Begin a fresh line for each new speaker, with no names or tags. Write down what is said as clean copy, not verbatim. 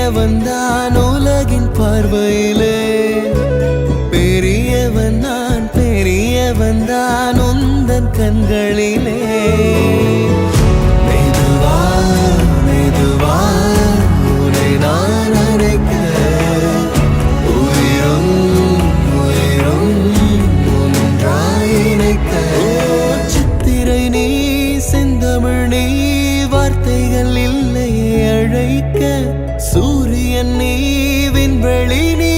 சிறியவன் தான் உலகின் பார்வையிலே, பெரியவன் நான் பெரியவன் தான் உந்தன் கண்களிலே. மெதுவா மெதுவா உன்னை நான் அழைக்க, உயிரும் உயிரும் ஒன்றாய் இணைக்க. சித்திரை நீ செந்தமிழ் நீ வார்த்தைகள் இல்லையே அழைக்க, சூரியன் நீ விண்வெளி நீ